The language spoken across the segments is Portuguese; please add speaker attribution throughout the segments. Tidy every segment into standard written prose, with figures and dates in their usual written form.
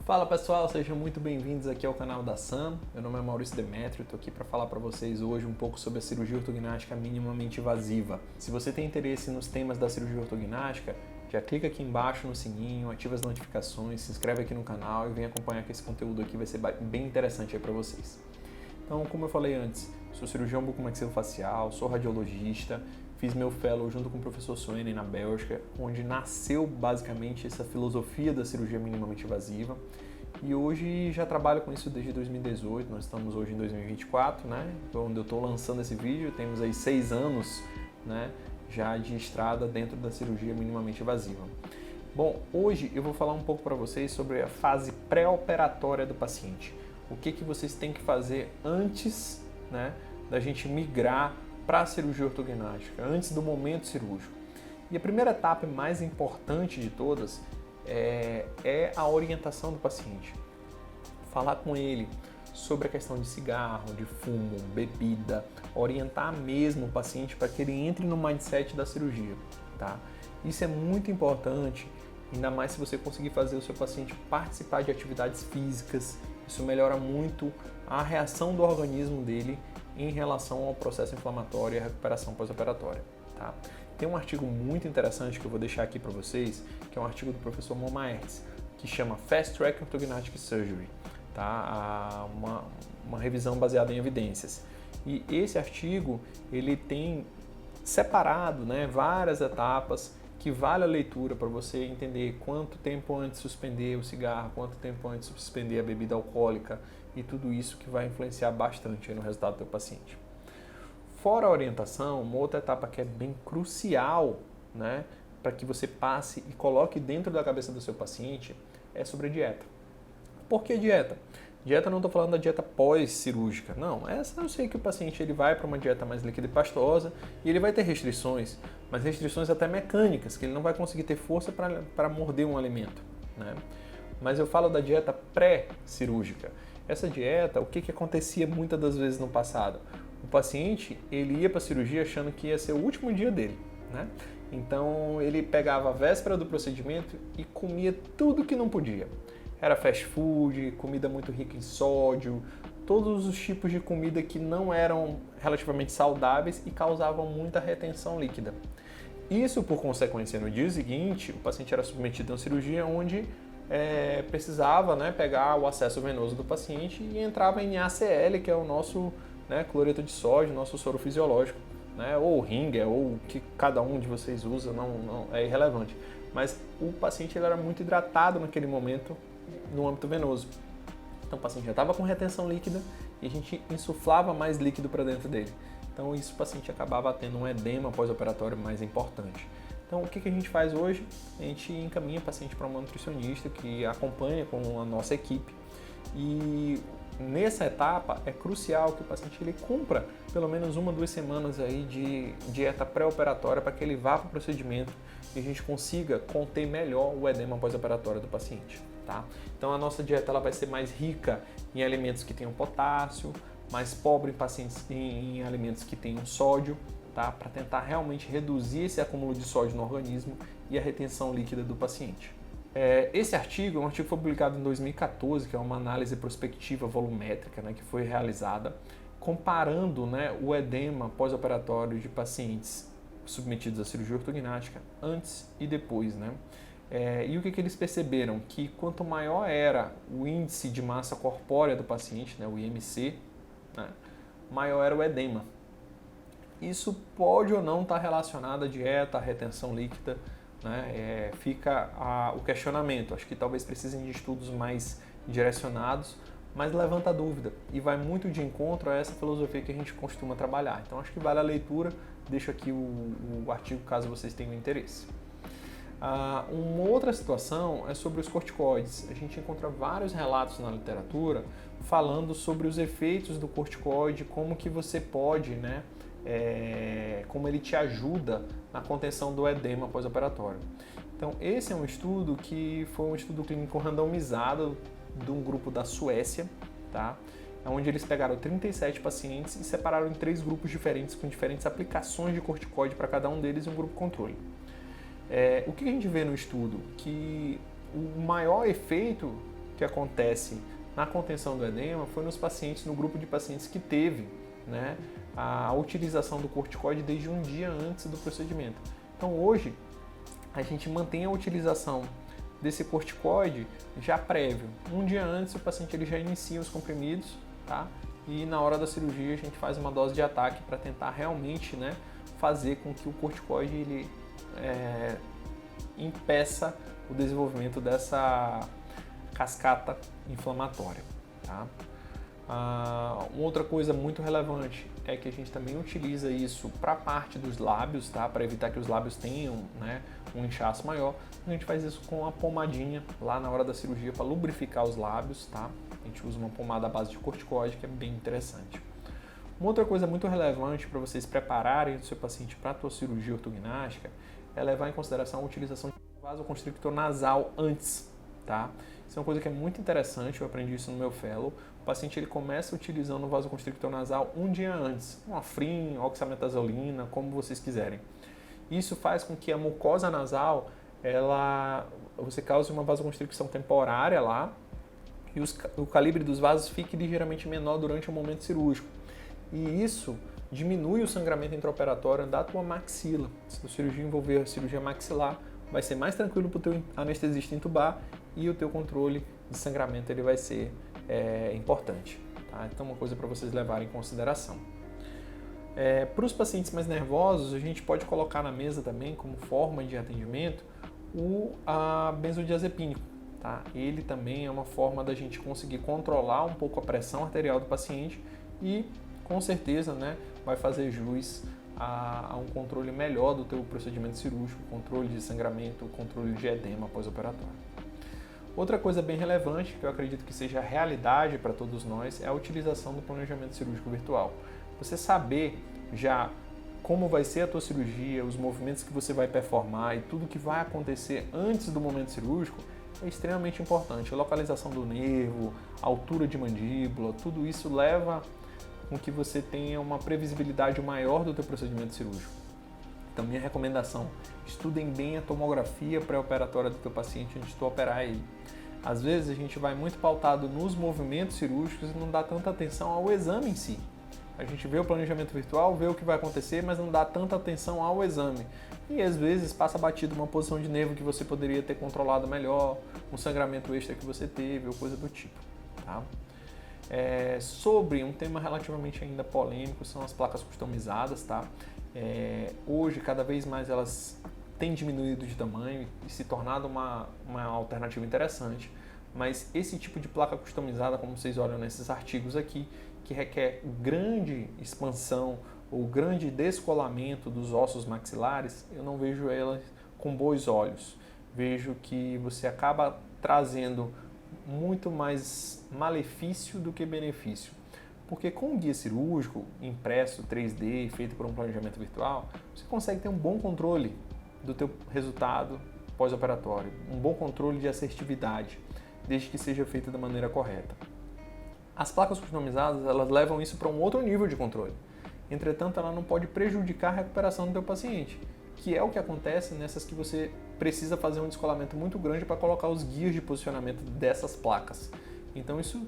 Speaker 1: Fala pessoal, sejam muito bem-vindos aqui ao canal da SAM. Meu nome é Maurício Demétrio, estou aqui para falar para vocês hoje um pouco sobre a cirurgia ortognática minimamente invasiva. Se você tem interesse nos temas da cirurgia ortognática, já clica aqui embaixo no sininho, ativa as notificações, se inscreve aqui no canal e vem acompanhar que esse conteúdo aqui vai ser bem interessante aí para vocês. Então, como eu falei antes, sou cirurgião bucomaxilofacial, sou radiologista, fiz meu fellow junto com o professor Soenen na Bélgica, onde nasceu basicamente essa filosofia da cirurgia minimamente invasiva. E hoje já trabalho com isso desde 2018, nós estamos hoje em 2024, né? Onde eu estou lançando esse vídeo, temos aí 6 anos, né, já de estrada dentro da cirurgia minimamente invasiva. Bom, hoje eu vou falar um pouco para vocês sobre a fase pré-operatória do paciente. O que vocês têm que fazer antes, né, da gente migrar para a cirurgia ortognática, antes do momento cirúrgico. E a primeira etapa mais importante de todas é a orientação do paciente. Falar com ele sobre a questão de cigarro, de fumo, bebida, orientar mesmo o paciente para que ele entre no mindset da cirurgia, tá? Isso é muito importante, ainda mais se você conseguir fazer o seu paciente participar de atividades físicas. Isso melhora muito a reação do organismo dele em relação ao processo inflamatório e a recuperação pós-operatória, tá? Tem um artigo muito interessante que eu vou deixar aqui para vocês, que é um artigo do professor Momaertz, que chama Fast Track Orthodontic Surgery, tá? Uma revisão baseada em evidências. E esse artigo, ele tem separado, né, várias etapas que vale a leitura para você entender quanto tempo antes de suspender o cigarro, quanto tempo antes de suspender a bebida alcoólica e tudo isso que vai influenciar bastante no resultado do teu paciente. Fora a orientação, uma outra etapa que é bem crucial, né, para que você passe e coloque dentro da cabeça do seu paciente é sobre a dieta. Por que dieta? Dieta, não estou falando da dieta pós-cirúrgica, não. Essa eu sei que o paciente ele vai para uma dieta mais líquida e pastosa e ele vai ter restrições, mas restrições até mecânicas, que ele não vai conseguir ter força para morder um alimento, né? Mas eu falo da dieta pré-cirúrgica. Essa dieta, o que acontecia muitas das vezes no passado? O paciente ele ia para a cirurgia achando que ia ser o último dia dele, né? Então ele pegava a véspera do procedimento e comia tudo que não podia. Era fast food, comida muito rica em sódio, todos os tipos de comida que não eram relativamente saudáveis e causavam muita retenção líquida. Isso, por consequência, no dia seguinte, o paciente era submetido a uma cirurgia onde precisava, né, pegar o acesso venoso do paciente e entrava em ACL, que é o nosso, né, cloreto de sódio, nosso soro fisiológico, né, ou Ringer, ou o que cada um de vocês usa, não é irrelevante. Mas o paciente ele era muito hidratado naquele momento no âmbito venoso. Então o paciente já estava com retenção líquida e a gente insuflava mais líquido para dentro dele. Então isso o paciente acabava tendo um edema pós-operatório mais importante. Então o que a gente faz hoje? A gente encaminha o paciente para uma nutricionista que acompanha com a nossa equipe e nessa etapa é crucial que o paciente ele cumpra pelo menos 1 ou 2 semanas aí de dieta pré-operatória para que ele vá para o procedimento e a gente consiga conter melhor o edema pós-operatório do paciente, tá? Então a nossa dieta ela vai ser mais rica em alimentos que tenham potássio, mais pobre em alimentos que tenham sódio, tá? Para tentar realmente reduzir esse acúmulo de sódio no organismo e a retenção líquida do paciente. Esse artigo é um artigo que foi publicado em 2014, que é uma análise prospectiva volumétrica, né, que foi realizada comparando, né, o edema pós-operatório de pacientes submetidos à cirurgia ortognática antes e depois, né? E o que eles perceberam? Que quanto maior era o índice de massa corpórea do paciente, né, o IMC, né, maior era o edema. Isso pode ou não estar relacionado à dieta, à retenção líquida, né? Fica o questionamento. Acho que talvez precisem de estudos mais direcionados, mas levanta a dúvida e vai muito de encontro a essa filosofia que a gente costuma trabalhar. Então acho que vale a leitura, deixo aqui o artigo caso vocês tenham interesse. Uma outra situação é sobre os corticoides. A gente encontra vários relatos na literatura falando sobre os efeitos do corticoide, como que você pode, né, como ele te ajuda na contenção do edema pós-operatório. Então esse é um estudo que foi um estudo clínico randomizado de um grupo da Suécia, tá? Onde eles pegaram 37 pacientes e separaram em 3 grupos diferentes com diferentes aplicações de corticoide para cada um deles e um grupo controle. O que a gente vê no estudo? Que o maior efeito que acontece na contenção do edema foi nos pacientes, no grupo de pacientes que teve, né, a utilização do corticoide desde um dia antes do procedimento. Então hoje a gente mantém a utilização desse corticoide já prévio. Um dia antes o paciente ele já inicia os comprimidos, tá? E na hora da cirurgia a gente faz uma dose de ataque para tentar realmente, né, fazer com que o corticoide ele impeça o desenvolvimento dessa cascata inflamatória, tá? Uma outra coisa muito relevante é que a gente também utiliza isso para a parte dos lábios, tá? Para evitar que os lábios tenham, né, um inchaço maior. A gente faz isso com uma pomadinha lá na hora da cirurgia para lubrificar os lábios, tá? A gente usa uma pomada à base de corticoide, que é bem interessante. Uma outra coisa muito relevante para vocês prepararem o seu paciente para a tua cirurgia ortognática é levar em consideração a utilização de vasoconstrictor nasal antes, tá? Isso é uma coisa que é muito interessante, eu aprendi isso no meu fellow. O paciente ele começa utilizando o vasoconstrictor nasal um dia antes, um Afrin, oxametazolina, como vocês quiserem. Isso faz com que a mucosa nasal, você cause uma vasoconstricção temporária lá e o calibre dos vasos fique ligeiramente menor durante o momento cirúrgico. E isso diminui o sangramento intraoperatório da tua maxila. Se a cirurgia envolver a cirurgia maxilar, vai ser mais tranquilo para o teu anestesista intubar e o teu controle de sangramento ele vai ser importante. Tá? Então, uma coisa para vocês levarem em consideração. Para os pacientes mais nervosos, a gente pode colocar na mesa também, como forma de atendimento, a benzodiazepínico. Tá? Ele também é uma forma da gente conseguir controlar um pouco a pressão arterial do paciente e, com certeza, né, vai fazer jus a um controle melhor do teu procedimento cirúrgico, controle de sangramento, controle de edema pós-operatório. Outra coisa bem relevante, que eu acredito que seja realidade para todos nós, é a utilização do planejamento cirúrgico virtual. Você saber já como vai ser a tua cirurgia, os movimentos que você vai performar e tudo que vai acontecer antes do momento cirúrgico é extremamente importante. A localização do nervo, a altura de mandíbula, tudo isso leva com que você tenha uma previsibilidade maior do teu procedimento cirúrgico. Então, minha recomendação, estudem bem a tomografia pré-operatória do teu paciente antes de tu operar ele. Às vezes a gente vai muito pautado nos movimentos cirúrgicos e não dá tanta atenção ao exame em si. A gente vê o planejamento virtual, vê o que vai acontecer, mas não dá tanta atenção ao exame. E às vezes passa batido uma posição de nervo que você poderia ter controlado melhor, um sangramento extra que você teve ou coisa do tipo. Tá? Sobre um tema relativamente ainda polêmico, são as placas customizadas. Tá? Hoje, cada vez mais elas têm diminuído de tamanho e se tornado uma alternativa interessante. Mas esse tipo de placa customizada, como vocês olham nesses artigos aqui, que requer grande expansão ou grande descolamento dos ossos maxilares, eu não vejo elas com bons olhos. Vejo que você acaba trazendo muito mais malefício do que benefício. Porque com um guia cirúrgico impresso 3D, feito por um planejamento virtual, você consegue ter um bom controle do teu resultado pós-operatório, um bom controle de assertividade, desde que seja feito da maneira correta. As placas customizadas, elas levam isso para um outro nível de controle. Entretanto, ela não pode prejudicar a recuperação do teu paciente, que é o que acontece nessas que você precisa fazer um descolamento muito grande para colocar os guias de posicionamento dessas placas. Então isso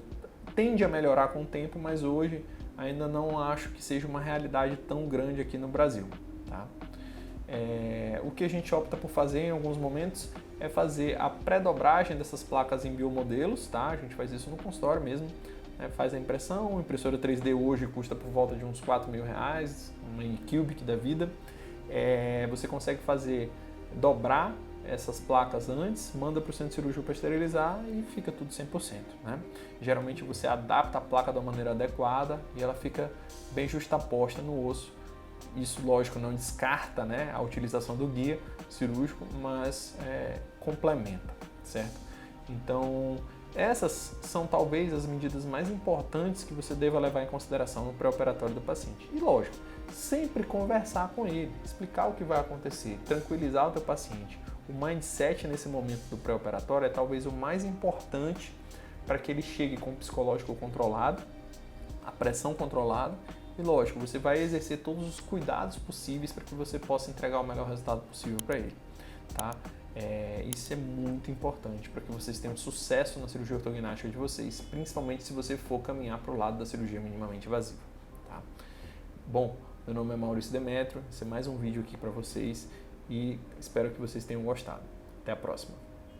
Speaker 1: tende a melhorar com o tempo, mas hoje ainda não acho que seja uma realidade tão grande aqui no Brasil. Tá? O que a gente opta por fazer em alguns momentos é fazer a pré-dobragem dessas placas em biomodelos, tá? A gente faz isso no consultório mesmo, né? Faz a impressão, a impressora 3D hoje custa por volta de uns R$4.000, uma Cubic da vida. Você consegue dobrar essas placas antes, manda para o centro cirúrgico para esterilizar e fica tudo 100%. Né? Geralmente você adapta a placa de uma maneira adequada e ela fica bem justaposta no osso. Isso, lógico, não descarta, né, a utilização do guia cirúrgico, mas complementa, certo? Então, essas são talvez as medidas mais importantes que você deva levar em consideração no pré-operatório do paciente. E, lógico, sempre conversar com ele, explicar o que vai acontecer, tranquilizar o teu paciente. O mindset nesse momento do pré-operatório é talvez o mais importante para que ele chegue com o psicológico controlado, a pressão controlada. E lógico, você vai exercer todos os cuidados possíveis para que você possa entregar o melhor resultado possível para ele. Tá? Isso é muito importante para que vocês tenham sucesso na cirurgia ortognática de vocês, principalmente se você for caminhar para o lado da cirurgia minimamente invasiva. Tá? Bom, meu nome é Maurício Demetrio, esse é mais um vídeo aqui para vocês e espero que vocês tenham gostado. Até a próxima!